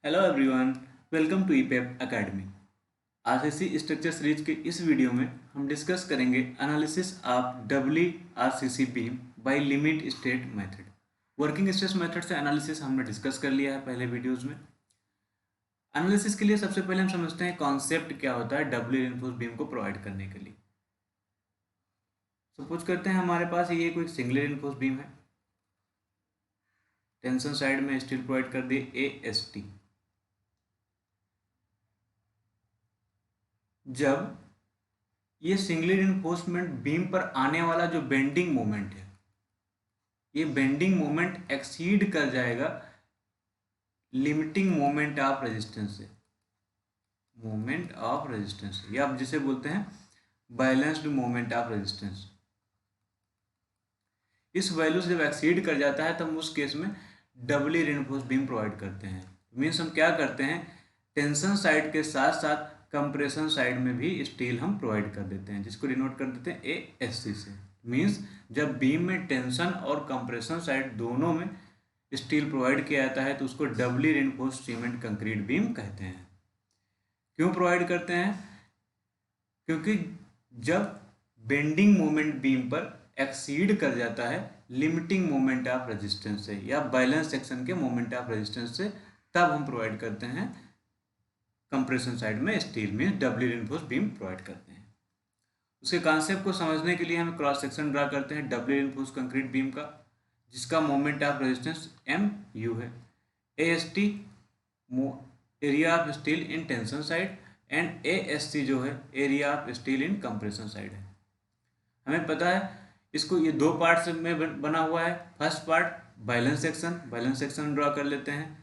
Hello everyone, welcome to ईपेप academy. RCC structure series के इस वीडियो में हम डिस्कस करेंगे analysis of W RCC beam by limit state method. Working stress method से analysis हमने डिस्कस कर लिया है पहले वीडियोस में। एनालिसिस के लिए सबसे पहले हम समझते हैं कॉन्सेप्ट क्या होता है डब्ल्यू रिइंफोर्स्ड बीम को प्रोवाइड करने के लिए। सपोज करते हैं हमारे पास ये कोई सिंगल रिइंफोर्स्ड बीम है। टेंशन साइड में स्टील प्रोवाइड कर दिए AST। जब ये सिंगली रिइंफोर्समेंट बीम पर आने वाला जो बेंडिंग मोमेंट है, ये बेंडिंग मोमेंट एक्सीड कर जाएगा लिमिटिंग मोमेंट ऑफ रेजिस्टेंस से। मोमेंट ऑफ रेजिस्टेंस या आप जिसे बोलते हैं बैलेंस्ड मोमेंट ऑफ रेजिस्टेंस। इस वैल्यू से जब एक्सीड कर जाता है तब उस केस में डबली रिइंफोर्स्ड बीम प्रोवाइड करते हैं। मीन्स हम क्या करते हैं, टेंशन साइड के साथ साथ कंप्रेशन साइड में भी स्टील हम प्रोवाइड कर देते हैं, जिसको डिनोट कर देते हैं ASC से। मीन्स जब बीम में टेंशन और कंप्रेशन साइड दोनों में स्टील प्रोवाइड किया जाता है तो उसको doubly reinforced cement concrete beam कहते हैं। क्यों प्रोवाइड करते हैं? क्योंकि जब बेंडिंग मोमेंट बीम पर एक्सीड कर जाता है लिमिटिंग मोमेंट ऑफ रेजिस्टेंस से या बैलेंस सेक्शन के मोमेंट ऑफ रेजिस्टेंस से, तब हम प्रोवाइड करते हैं कंप्रेशन साइड में steel means doubly reinforced beam provide करते हैं। उसके कॉन्सेप्ट को समझने के लिए हम क्रॉस सेक्शन ड्रा करते हैं डबली रिइंफोर्स्ड कंक्रीट बीम का, जिसका मोमेंट ऑफ रेजिस्टेंस MU है। AST area of steel in tension side and ASC जो है area of steel in compression side है। हमें पता है इसको ये दो पार्ट्स में बना हुआ है। First part balance section draw कर लेते हैं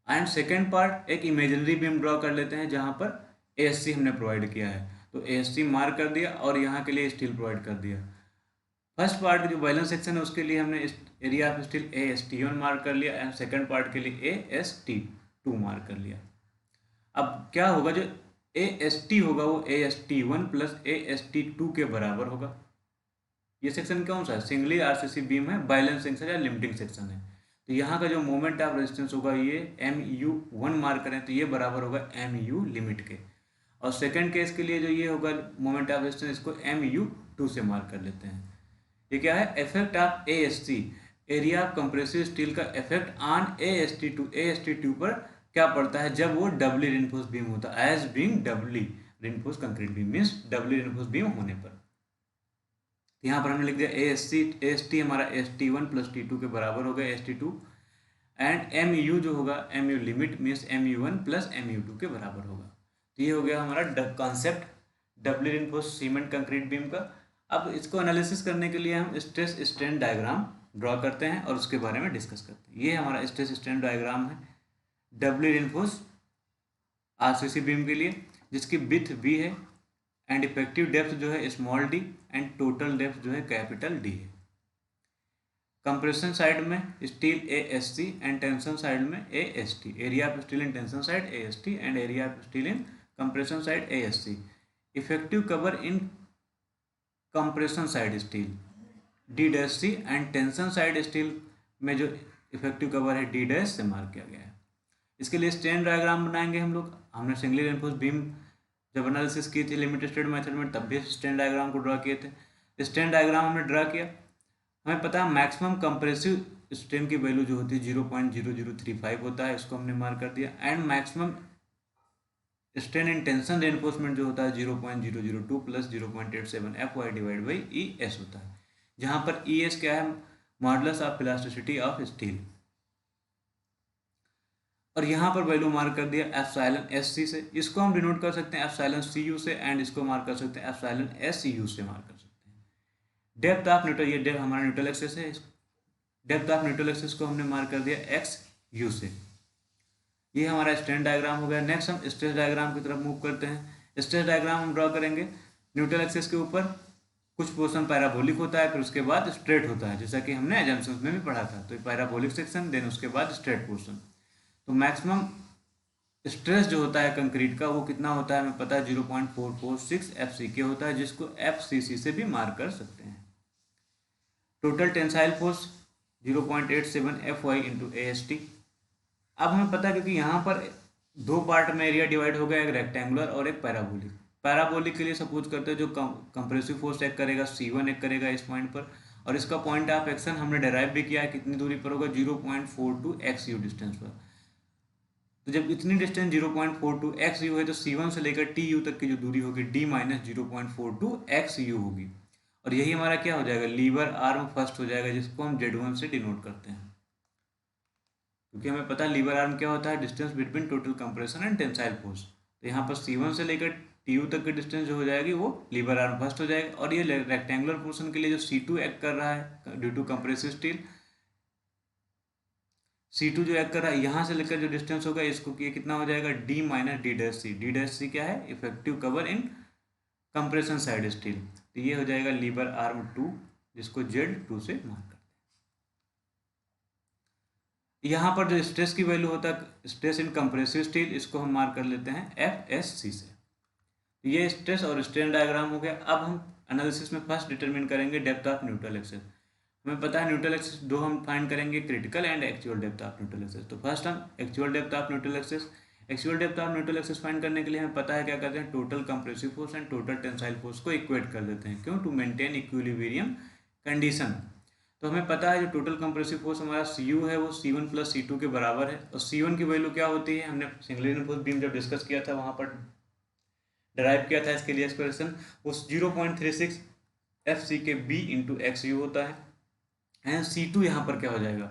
एंड सेकेंड पार्ट एक इमेजिनरी बीम ड्रॉ कर लेते हैं जहाँ पर ASC हमने प्रोवाइड किया है। तो ASC मार्क कर दिया और यहाँ के लिए स्टील प्रोवाइड कर दिया। फर्स्ट पार्ट जो बैलेंस सेक्शन है उसके लिए हमने area of steel AST1 mark कर लिया एंड सेकेंड पार्ट के लिए AST2 मार्क कर लिया। अब क्या होगा, जो AST होगा वो AST1 प्लस AST2 के बराबर होगा। ये सेक्शन कौन सा है? सिंगली आरसीसी बीम है, बैलेंस सेक्शन या लिमिटिंग सेक्शन है। तो यहाँ का जो मोमेंट ऑफ रेजिस्टेंस होगा ये MU1 मार्क करें तो ये बराबर होगा MU लिमिट के। और सेकंड केस के लिए जो ये होगा मोमेंट ऑफ रेजिस्टेंस, इसको MU2 से मार्क कर लेते हैं। ये क्या है? Effect of ASC area of compressive steel का इफेक्ट ऑन AST2 पर क्या पड़ता है जब वो डबली रिइंफोर्स्ड बीम होता है, as being doubly reinforced concrete beam means doubly reinforced beam होने पर। यहाँ पर हमने लिख दिया AST हमारा ST1 प्लस T2 के बराबर होगा ST2 एंड MU जो होगा MU limit means MU1 plus MU2 के बराबर होगा। तो ये हो गया हमारा concept doubly reinforced cement concrete beam का। अब इसको एनालिसिस करने के लिए हम स्ट्रेस स्ट्रेन डायग्राम ड्रॉ करते हैं और उसके बारे में डिस्कस करते हैं। ये हमारा स्ट्रेस स्ट्रेन डायग्राम है डबली रिइंफोर्स्ड आरसीसी बीम के लिए, जिसकी विड्थ B है एंड इफेक्टिव डेप्थ जो है small d and total depth जो है कैपिटल D है। कंप्रेशन साइड में steel ASC and tension side में AST, area of steel in tension side AST and area of steel in compression side ASC। Effective cover in compression side steel D' and tension side steel में जो effective cover है D' से mark किया गया है। इसके लिए strain diagram बनाएंगे हम लोग। हमने सिंगली रिइंफोर्स्ड बीम जब एनालिसिस की थी लिमिटेड स्टेट मेथड में तब भी स्ट्रेन डायग्राम को ड्रा किए थे। स्ट्रेन डायग्राम हमने ड्रा किया। हमें पता है मैक्सिमम कंप्रेसिव स्ट्रेन की वैल्यू जो होती है 0.0035 होता है, इसको हमने मार्क कर दिया। And maximum strain in tension reinforcement जो होता है 0.002 plus 0.87 FY divide by ES होता है, जहाँ पर ES क्या है? Modulus of elasticity of steel. और यहाँ पर वैल्यू मार्क कर दिया एप्सिलॉन SC से। इसको हम डिनोट कर सकते हैं एप्सिलॉन CU से एंड इसको मार्क कर सकते हैं एप्सिलॉन SCU से मार्क कर सकते हैं। डेप्थ ऑफ न्यूट्रल, ये डेप्थ हमारा न्यूट्रल एक्सिस है, डेप्थ ऑफ न्यूट्रल एक्सिस को हमने मार्क कर दिया XU से। ये हमारा स्ट्रेन डायग्राम हो गया। नेक्स्ट हम स्ट्रेस डायग्राम की तरफ मूव करते हैं। स्ट्रेस डायग्राम हम ड्रॉ करेंगे। न्यूट्रल एक्सिस के ऊपर कुछ पोर्शन पैराबोलिक होता है, फिर उसके बाद स्ट्रेट होता है, जैसा कि हमने एजम्पशंस में भी पढ़ा था। तो पैराबोलिक सेक्शन, देन उसके बाद स्ट्रेट पोर्शन। तो मैक्सिमम स्ट्रेस जो होता है कंक्रीट का वो कितना होता है हमें पता है 0.446 FCK होता है, जिसको FCC से भी मार्क कर सकते हैं। Total tensile force 0.87 FY into AST। अब हमें पता है क्योंकि यहाँ पर दो पार्ट में एरिया डिवाइड हो गया, एक रेक्टेंगुलर और एक पैराबोलिक। पैराबोलिक के लिए सपोज करते हैं जो कंप्रेसिव फोर्स एक्ट करेगा C1 एक्ट करेगा इस पॉइंट पर, और इसका पॉइंट ऑफ एक्शन हमने डेराइव भी किया है, कितनी दूरी पर होगा 0.42 XU डिस्टेंस पर। तो जब इतनी डिस्टेंस 0.42 XU है तो C1 से लेकर TU तक की जो दूरी होगी D माइनस 0.42 XU होगी, और यही हमारा क्या हो जाएगा, लीवर आर्म फर्स्ट हो जाएगा, जिसको हम Z1 से डिनोट करते हैं। क्योंकि हमें पता है लीवर आर्म क्या होता है, distance between total compression and tensile force. तो यहाँ पर C1 से लेकर TU तक की डिस्टेंस जो हो जाएगी वो लीवर आर्म फर्स्ट हो जाएगा। और ये रेक्टेंगुलर पोर्शन के लिए जो C2 एक्ट कर रहा है due to compressive steel, C2 जो एक्ट कर रहा है यहाँ से लेकर जो डिस्टेंस होगा इसको ये कितना हो जाएगा, D minus D dash C. D dash C क्या है, effective cover in compression side steel. तो ये हो जाएगा लीवर आर्म 2, जिसको Z2 से मार्क करते हैं। यहाँ पर जो स्ट्रेस की वैल्यू होता है, स्ट्रेस इन कंप्रेसिव स्टील, इसको हम मार्क कर लेते हैं FSC से। ये स्ट्रेस और स्ट्रेन डायग्राम हो गया। अब हम एनालिसिस में फर्स्ट डिटरमिन करेंगे डेप्थ ऑफ न्यूट्रल एक्सेस। हमें पता है न्यूट्रल एक्सेस दो हम फाइंड करेंगे, critical and actual depth of neutral access. तो फर्स्ट हम actual depth of neutral access, actual depth of neutral access find करने के लिए हमें पता है क्या करते हैं, total compressive force and total tensile force को इक्वेट कर देते हैं। क्यों, टू मेंटेन इक्विलिब्रियम कंडीशन। तो हमें पता है जो टोटल कंप्रेसिव फोर्स हमारा CU है वो C1 प्लस C2 के बराबर है, और C1 की वैल्यू क्या होती है, हमने सिंगल रिइंफोर्स्ड बीम जब डिस्कस किया था वहाँ पर डराइव किया था इसके लिए एक्सप्रेशन, वो 0.36 FC के B इंटू XU होता है। एंड C2 यहाँ पर क्या हो जाएगा,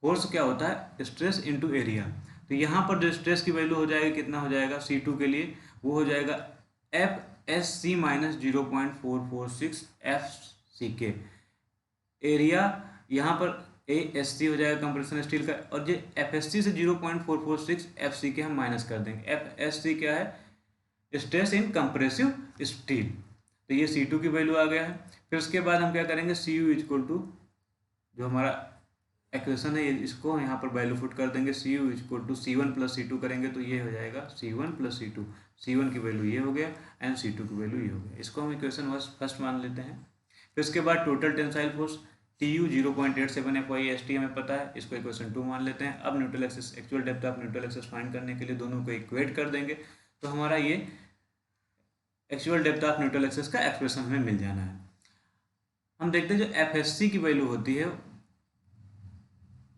फोर्स क्या होता है, स्ट्रेस इंटू एरिया। तो यहाँ पर जो स्ट्रेस की वैल्यू हो जाएगी, कितना हो जाएगा C2 के लिए, वो हो जाएगा FSC माइनस 0.446 FCK। एरिया यहाँ पर ASC हो जाएगा कंप्रेशन स्टील का, और जो FSC से 0.446 FCK हम माइनस कर देंगे। FSC क्या है, स्ट्रेस इन कंप्रेसिव स्टील। तो ये C2 की वैल्यू आ गया है। फिर उसके बाद हम क्या करेंगे, CU इक्वल टू जो हमारा एक्वेशन है इसको यहाँ पर वैल्यू फुट कर देंगे, CU equal to C1 plus C2 करेंगे तो ये हो जाएगा C1 प्लस C2। C1 की वैल्यू ये हो गया एंड C2 की वैल्यू ये हो गया। इसको हम इक्वेशन फर्स्ट मान लेते हैं। फिर उसके बाद total tensile force TU 0.87 FYST हमें पता है, इसको इक्वेशन 2 मान लेते हैं। अब neutral axis, actual depth of neutral access find करने के लिए दोनों को इक्वेट कर देंगे, तो हमारा ये actual depth of neutral access का एक्सप्रेशन हमें मिल जाना है। हम देखते हैं जो FSC की वैल्यू होती है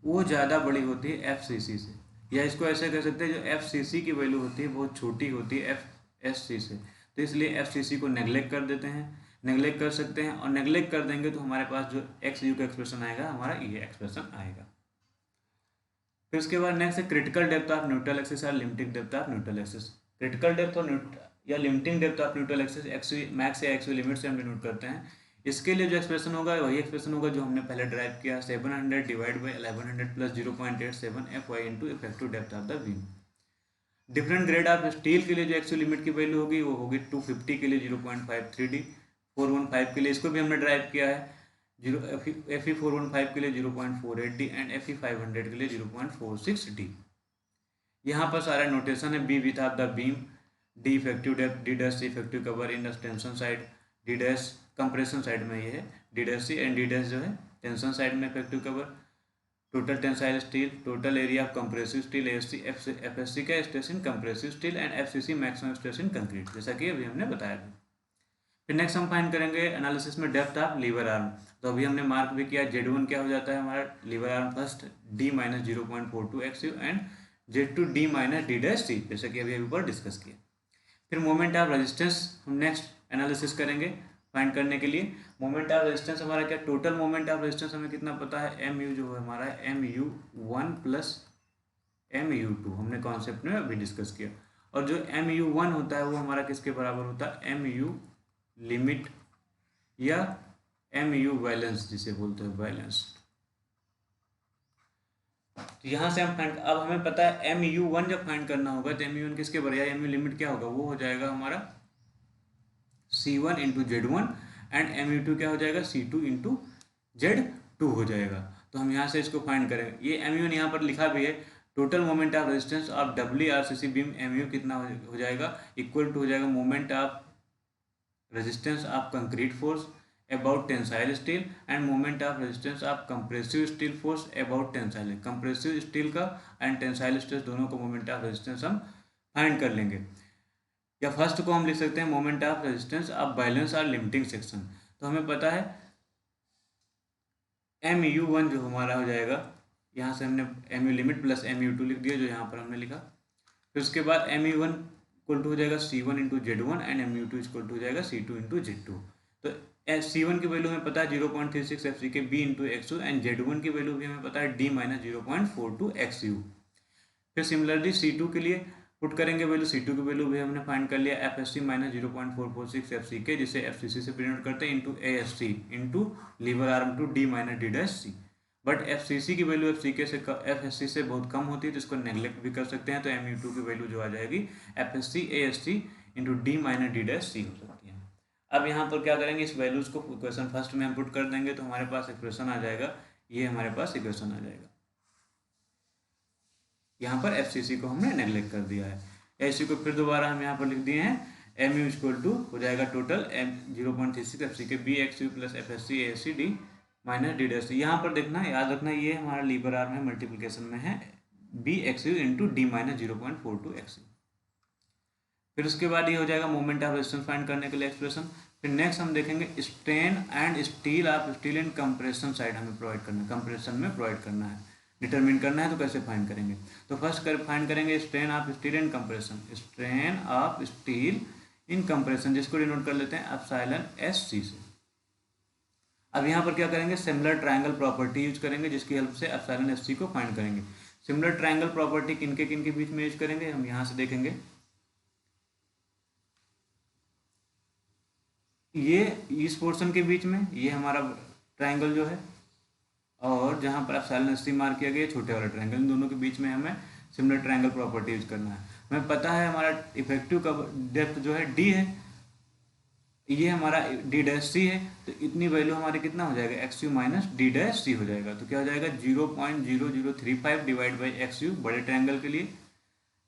वो ज़्यादा बड़ी होती है FCC से, या इसको ऐसे कह सकते हैं जो FCC की वैल्यू होती है बहुत छोटी होती है FSC से। तो इसलिए FCC को नेगलेक्ट कर देते हैं, नेगलेक्ट कर सकते हैं, और नेगलेक्ट कर देंगे तो हमारे पास जो XU का एक्सप्रेशन आएगा हमारा ये एक्सप्रेशन आएगा। फिर उसके बाद नेक्स्ट है critical depth of neutral axis और limiting depth of neutral axis. Critical depth और या limiting depth of neutral axis XU max या XU लिमिट से हम डिनोट करते हैं। इसके लिए जो एक्सप्रेशन होगा वही एक्सप्रेशन होगा जो हमने पहले ड्राइव किया, 700 divide by 1100 plus 0.87 FY into effective depth of the beam. Different grade of steel के लिए जो XU लिमिट की वैल्यू होगी वो होगी 250 के लिए 0.53D, 415 के लिए इसको भी हमने ड्राइव किया है, FE 415 के लिए 0.48D एंड FE 500 के लिए 0.46D। यहाँ पर सारा नोटेशन है, B width of the beam, D effective depth, D dash effective cover in the tension side, D dash compression side में ये है D dash C, and D dash जो है टेंशन साइड में effective cover, total tensile steel, total area of compressive steel ASC, FSC का stress in compressive steel and FCC maximum stress in concrete, जैसा कि अभी हमने बताया था। फिर नेक्स्ट हम फाइंड करेंगे एनालिसिस में डेप्थ ऑफ लीवर आर्म। तो अभी हमने मार्क भी किया, Z1 क्या हो जाता है हमारा lever arm first D minus 0.42 XU and Z2 D minus D dash C, जैसा कि अभी ऊपर डिस्कस किया। फिर मोमेंट ऑफ रेजिस्टेंस हम नेक्स्ट एनालिसिस करेंगे फाइंड करने के लिए। मोमेंट ऑफ रेजिस्टेंस हमारा क्या, टोटल मोमेंट ऑफ रेजिस्टेंस हमें कितना पता है, MU जो है हमारा MU1 प्लस MU2, हमने कॉन्सेप्ट में अभी डिस्कस किया। और जो MU1 होता है वो हमारा किसके बराबर होता है, MU लिमिट या MU बैलेंस जिसे बोलते हैं बैलेंस। तो यहाँ से हम फाइंड, अब हमें पता है MU1 जब फाइंड करना होगा तो MU1 किसके बराबर, या MU लिमिट क्या होगा, वो हो जाएगा हमारा C1 into Z1 and MU2 क्या हो जाएगा, C2 इंटू Z2 हो जाएगा। तो हम यहाँ से इसको फाइंड करेंगे। ये MU1 यहाँ पर लिखा भी है, total moment of resistance of WRCC beam MU कितना हो जाएगा, इक्वल टू हो जाएगा moment of resistance of concrete force about tensile steel end moment of resistance of compressive steel force about tensile. Compressive steel का and tensile stress दोनों का moment of resistance हम find कर लेंगे। या फर्स्ट को हम लिख सकते हैं moment of resistance of balance और लिमिटिंग सेक्शन। तो हमें पता है MU1 जो हमारा हो जाएगा, यहाँ से हमने MU लिमिट प्लस MU2 लिख दिया जो यहाँ पर हमने लिखा। फिर उसके बाद MU1 इक्वल टू हो जाएगा C1 into Z1 and MU2 equal to हो जाएगा C2 इंटू Z2। तो C1 की वैल्यू हमें पता है 0.36 FCK B into XU and Z1 की वैल्यू भी हमें पता है D माइनस 0.42 XU। फिर सिमिलरली C2 के लिए पुट करेंगे वैल्यू, C2 की वैल्यू भी हमने फाइंड कर लिया FSC माइनस 0.446 FCK जिसे FCC से डिनोट करते हैं into ASC into lever arm two D minus D dash C। But FCC की वैल्यू FSC से बहुत कम होती है तो इसको नेग्लेक्ट भी कर सकते हैं। तो MU2 की वैल्यू जो आ जाएगी FSC ASC into D minus D dash C हो सकती है। अब यहाँ पर क्या करेंगे, इस वैल्यूज को इक्वेशन फर्स्ट में हम पुट कर देंगे तो हमारे पास इक्वेशन आ जाएगा, ये हमारे पास इक्वेशन आ जाएगा। यहाँ पर FCC को हमने नेग्लेक्ट कर दिया है। ऐसी को फिर दोबारा हम यहाँ पर लिख दिए हैं MU इक्वल टू हो जाएगा total 0.36 FCK B XU plus FSC ASC D minus D dash. यहाँ पर देखना, याद रखना, ये हमारा लीवर आर्म है, मल्टीप्लिकेशन में है B XU into D minus 0.42 XU। फिर उसके बाद ये हो जाएगा मोमेंट ऑफ रेजिस्टेंस फाइंड करने के लिए एक्सप्रेशन। फिर नेक्स्ट हम देखेंगे strain and steel of steel in compression side हमें प्रोवाइड करना है, कंप्रेशन में प्रोवाइड करना है, डिटरमिन करना है। तो कैसे फाइंड करेंगे, तो फर्स्ट फाइंड करेंगे strain of steel in compression, strain of steel in compression जिसको डिनोट कर लेते हैं एप्सिलॉन SC से। अब यहाँ पर क्या करेंगे, सिमिलर ट्रायंगल प्रॉपर्टी यूज करेंगे जिसकी हेल्प से एप्सिलॉन SC को फाइंड करेंगे। सिमिलर ट्रायंगल प्रॉपर्टी किनके बीच में यूज करेंगे, हम यहाँ से देखेंगे। ये इस पोर्शन के बीच में ये हमारा ट्रायंगल जो है, और जहाँ पर एप्सिलॉन SC मार्क किया गया छोटे वाला ट्रायंगल, इन दोनों के बीच में हमें सिमिलर ट्रायंगल प्रॉपर्टी यूज करना है। हमें पता है हमारा इफेक्टिव का डेप्थ जो है D है, ये हमारा D डैश C है, तो इतनी वैल्यू हमारी कितना हो जाएगा XU minus D dash C हो जाएगा। तो क्या हो जाएगा 0.0035 डिवाइड बाई XU बड़े ट्रायंगल के लिए,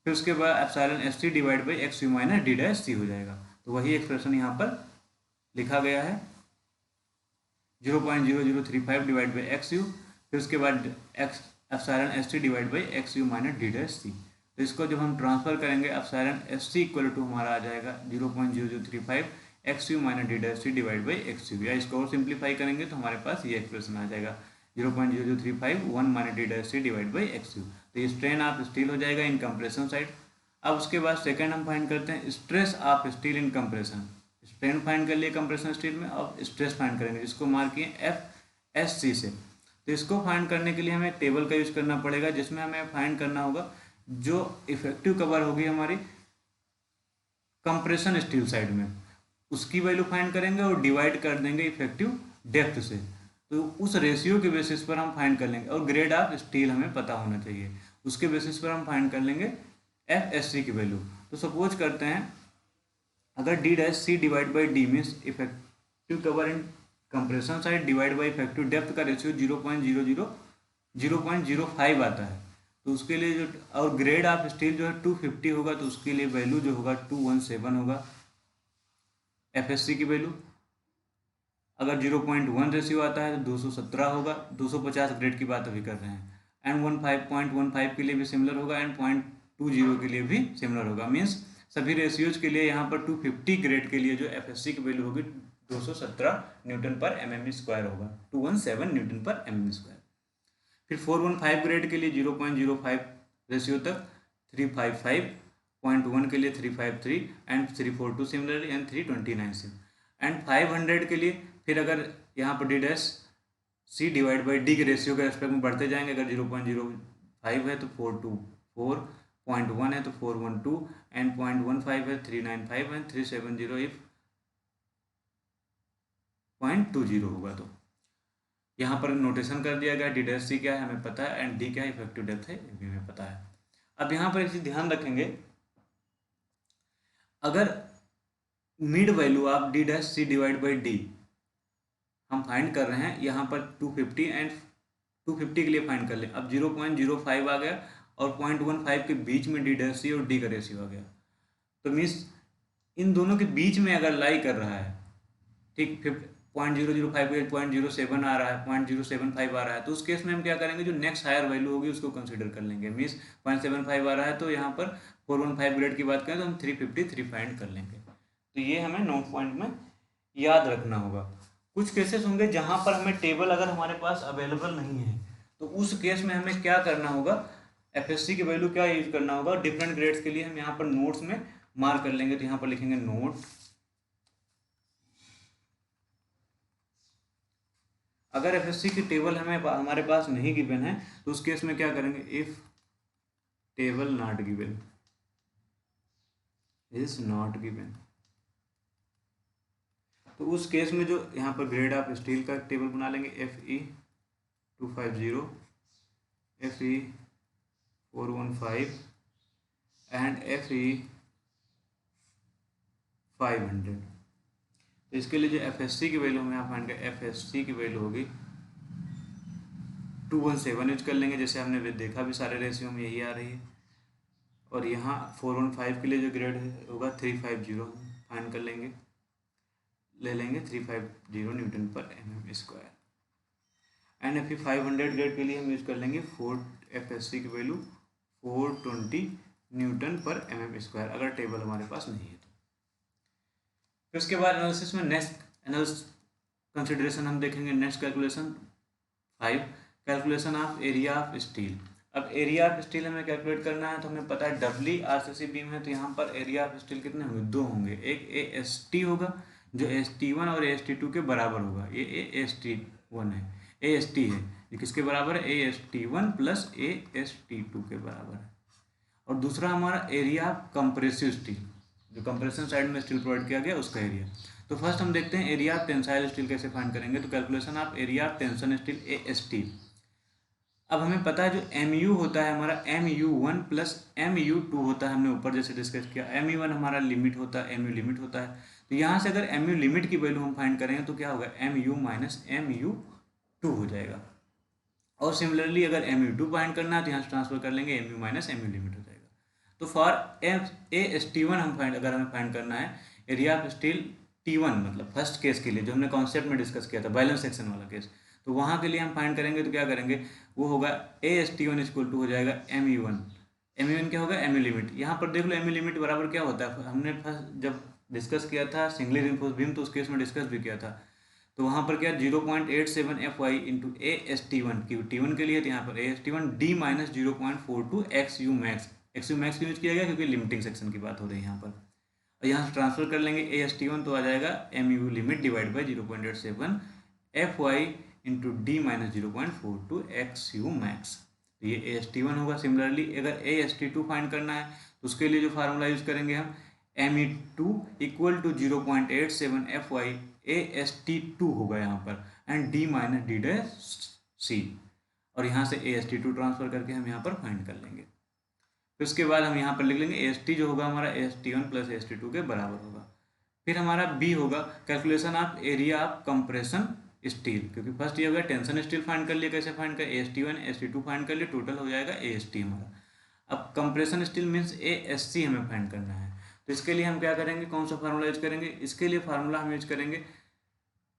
फिर उसके बाद epsilon SC divide by XU minus D dash C हो जाएगा। तो वही एक्सप्रेशन यहाँ पर लिखा गया है 0.0035 डिवाइड बाई XU, फिर उसके बाद epsilon SC divide by XU minus D dash C। तो इसको जब हम ट्रांसफर करेंगे एप्सिलॉन SC इक्वल टू हमारा आ जाएगा 0.0035 XU minus D dash C divide by XU, या इसको और सिंप्लीफाई करेंगे तो हमारे पास ये एक्सप्रेशन आ जाएगा 0.0035 1 minus D dash C divide by XU। तो ये स्ट्रेन ऑफ स्टील हो जाएगा इन कंप्रेशन साइड। अब उसके बाद सेकेंड हम फाइंड करते हैं stress of steel in compression. Strain find कर लिए कंप्रेशन स्टील में, अब स्ट्रेस फाइंड करेंगे जिसको मार्क किए FSC से। तो इसको फाइंड करने के लिए हमें टेबल का यूज करना पड़ेगा जिसमें हमें फाइंड करना होगा जो इफेक्टिव कवर होगी हमारी कंप्रेशन स्टील साइड में, उसकी वैल्यू फाइंड करेंगे और डिवाइड कर देंगे इफेक्टिव डेप्थ से। तो उस रेशियो के बेसिस पर हम फाइंड कर लेंगे, और ग्रेड ऑफ स्टील हमें पता होना चाहिए, उसके बेसिस पर हम फाइंड कर लेंगे FSC की वैल्यू। तो सपोज करते हैं अगर D dash C divide by D means effective cover in compression side divide by effective depth का रेशियो 0.05 आता है, तो उसके लिए जो, और ग्रेड ऑफ स्टील जो है 250 होगा, तो उसके लिए वैल्यू जो होगा 217 होगा FSC की वैल्यू। अगर 0.1 रेशियो आता है तो 217 होगा, 250 ग्रेड की बात अभी कर रहे हैं। एंड 15.15 के लिए भी सिमिलर होगा, एंड 0.20 के लिए भी सिमिलर होगा। मीन्स सभी रेशियोज के लिए यहाँ पर 250 ग्रेड के लिए जो FSC की वैल्यू होगी 217 न्यूटन पर mm स्क्वायर होगा, 217 न्यूटन पर mm स्क्वायर। फिर 415 ग्रेड के लिए 0.05 रेशियो तक, 355.1 के लिए 353 एंड 342 सिमिलरली एंड 329 एंड 500 के लिए फिर अगर यहाँ पर D dash C divide by D के रेशियो के रेस्पेक्ट में बढ़ते जाएंगे। अगर 0.05 है तो 424.1 है तो 412 एंड 0.15 है 395 एंड 370 इफ 0.20 होगा। तो यहाँ पर नोटेशन कर दिया गया D डैश C क्या है हमें पता है, एंड D क्या है इफेक्टिव डेप्थ है ये भी हमें पता है। अब यहाँ पर एक चीज ध्यान रखेंगे, अगर mid value of D dash C divide by D हम फाइंड कर रहे हैं यहाँ पर 250 एंड 250 के लिए फाइंड कर लें। अब 0.05 आ गया और 0.15 के बीच में D डैश C और D का रेशियो आ गया, तो मीन्स इन दोनों के बीच में अगर लाई कर रहा है, ठीक, 0.005 के 0.07 आ रहा है, 0.075 आ रहा है, तो उस केस में हम क्या करेंगे, जो नेक्स्ट हायर वैल्यू होगी उसको कंसीडर कर लेंगे। मीन्स 0.75 आ रहा है तो यहाँ पर 415 ग्रेड की बात करें तो हम 353 फाइंड कर लेंगे। तो ये हमें नोट पॉइंट में याद रखना होगा। कुछ केसेस होंगे जहाँ पर हमें टेबल अगर हमारे पास अवेलेबल नहीं है, तो उस केस में हमें क्या करना होगा, एफएससी की वैल्यू क्या यूज करना होगा, डिफरेंट ग्रेड्स के लिए हम यहाँ पर नोट्स में मार्क कर लेंगे। तो यहाँ पर लिखेंगे नोट। अगर एफएससी की टेबल हमारे पास नहीं गिवन है तो उस केस में क्या करेंगे, if table not given is not given, तो उस केस में जो यहाँ पर ग्रेड ऑफ स्टील का टेबल बना लेंगे, FE250, FE415 एंड FE500। तो इसके लिए जो एफएससी की वैल्यू हम यहाँ फाइंड करें, एफएससी की वैल्यू होगी 217 यूज कर लेंगे, जैसे हमने देखा भी सारे रेशियो में यही आ रही है। और यहाँ 415 के लिए जो ग्रेड होगा 350 फाइंड कर लेंगे, ले लेंगे 350 न्यूटन पर mm square. And FE500 grade के लिए हम यूज कर लेंगे एफएससी की वैल्यू 420 न्यूटन पर mm स्क्वायर, अगर टेबल हमारे पास नहीं है तो। फिर उसके बाद एनालिसिस में नेक्स्ट कंसिडरेशन हम देखेंगे, next calculation 5, calculation of area of steel. अब एरिया ऑफ स्टील हमें कैलकुलेट करना है, तो हमें पता है डब्ली आरसीसी बीम है, तो यहाँ पर एरिया ऑफ स्टील कितने होंगे, 2 होंगे। एक AST होगा जो AST1 और AST2 के बराबर होगा, ये AST1 है, AST है, ये किसके बराबर है, AST1 प्लस AST2 के बराबर है। और दूसरा हमारा एरिया ऑफ कंप्रेसिव स्टील, जो कंप्रेशन साइड में स्टील प्रोवाइड किया गया उसका एरिया। तो फर्स्ट हम देखते हैं एरिया ऑफ टेंसाइल स्टील कैसे फाइंड करेंगे। तो calculation of area of tension steel AST। अब हमें पता है जो MU होता है हमारा MU1 प्लस MU2 होता है, हमने ऊपर जैसे डिस्कस किया। MU1 हमारा लिमिट होता है, MU लिमिट होता है। तो यहाँ से अगर MU लिमिट की वैल्यू हम फाइंड करेंगे तो क्या होगा, MU माइनस MU2 हो जाएगा। और सिमिलरली अगर MU2 फाइंड करना है तो यहाँ से ट्रांसफर कर लेंगे, MU माइनस MU लिमिट हो जाएगा। तो फॉर AST1 अगर हमें फाइंड करना है एरिया ऑफ स्टील T1, मतलब फर्स्ट केस के लिए जो हमने कॉन्सेप्ट में डिस्कस किया था, बैलेंस सेक्शन वाला केस, तो वहाँ के लिए हम फाइंड करेंगे तो क्या करेंगे, वो होगा AST1 इक्वल टू हो जाएगा MU1। MU1 क्या होगा, MU लिमिट। यहाँ पर देख लो MU लिमिट बराबर क्या होता है, हमने फर्स्ट जब डिस्कस किया था सिंगली रिइंफोर्स्ड बीम तो उस केस में डिस्कस भी किया था। तो वहाँ पर क्या 0.87 FY इंटू AST1 की T1 के लिए, तो यहाँ पर AST1 D minus 0.42 XU max. XU max use किया गया क्योंकि लिमिटिंग सेक्शन की बात हो रही है यहाँ पर। और यहाँ से ट्रांसफर कर लेंगे AST1 तो आ जाएगा MU limit divide by 0.87 FY into D minus 0.42 XU max. तो ये AST1 होगा। सिमिलरली अगर AST2 फाइंड करना है तो उसके लिए जो फार्मूला यूज करेंगे हम, ME2 equal to 0.87 FY AST2 होगा यहाँ पर, and D minus D dash C, और यहाँ से AST2 ट्रांसफर करके हम यहाँ पर फाइंड कर लेंगे। फिर उसके बाद हम यहाँ पर लिख लेंगे AST जो होगा हमारा AST1 प्लस AST2 के बराबर होगा। फिर हमारा B होगा calculation of area of compression steel, क्योंकि फर्स्ट ये होगा टेंशन स्टील फाइंड कर लिया, कैसे फाइंड कर, AST1 AST2 फाइंड कर लिए, टोटल हो जाएगा AST हमारा। अब कंप्रेशन स्टील मीन्स ASC हमें फाइंड करना है, तो इसके लिए हम क्या करेंगे, कौन सा फार्मूला यूज करेंगे, इसके लिए फार्मूला हम यूज करेंगे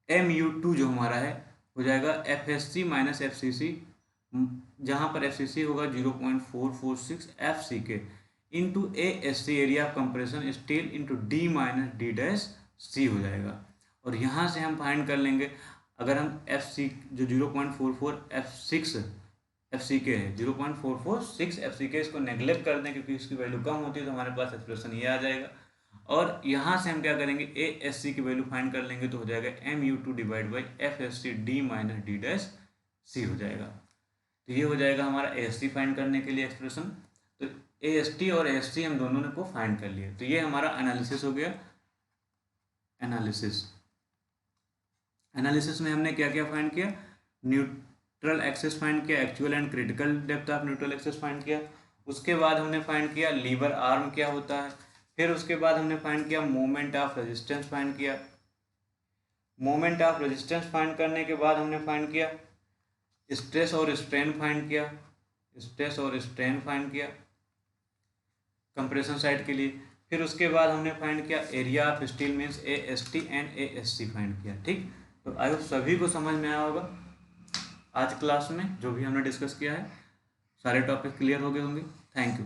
MU2 जो हमारा है हो जाएगा FSC माइनस FCC, जहाँ पर FCC होगा 0.446 FCK into ASC area of compression steel into D minus D dash C हो जाएगा। और यहाँ से हम फाइंड कर लेंगे, अगर हम FC जो 0.44 FCK है, 0.446 FCK, इसको नेग्लेक्ट कर दें क्योंकि इसकी वैल्यू कम होती है, तो हमारे पास एक्सप्रेशन ये आ जाएगा। और यहाँ से हम क्या करेंगे, ASC की वैल्यू फाइंड कर लेंगे तो हो जाएगा MU2 divide by FSC D minus D dash C हो जाएगा। तो ये हो जाएगा हमारा ASC फाइंड करने के लिए एक्सप्रेशन। तो AST और ASC हम दोनों ने को फाइंड कर लिया। तो ये हमारा एनालिसिस हो गया। एनालिसिस में हमने क्या क्या फाइंड किया, न्यूट्रल एक्सेस फाइंड किया, actual and critical depth of neutral access find किया। उसके बाद हमने फाइंड किया लीवर आर्म क्या होता है। फिर उसके बाद हमने फाइंड किया मोमेंट ऑफ रेजिस्टेंस फाइंड किया। मोमेंट ऑफ रेजिस्टेंस फाइंड करने के बाद हमने फाइंड किया स्ट्रेस और स्ट्रेन फाइंड किया, कंप्रेशन साइड के लिए। फिर उसके बाद हमने फाइंड किया area of steel means AST and ASC find किया। ठीक, तो आई होप सभी को समझ में आया होगा आज क्लास में जो भी हमने डिस्कस किया है, सारे टॉपिक क्लियर हो गए होंगे। Thank you.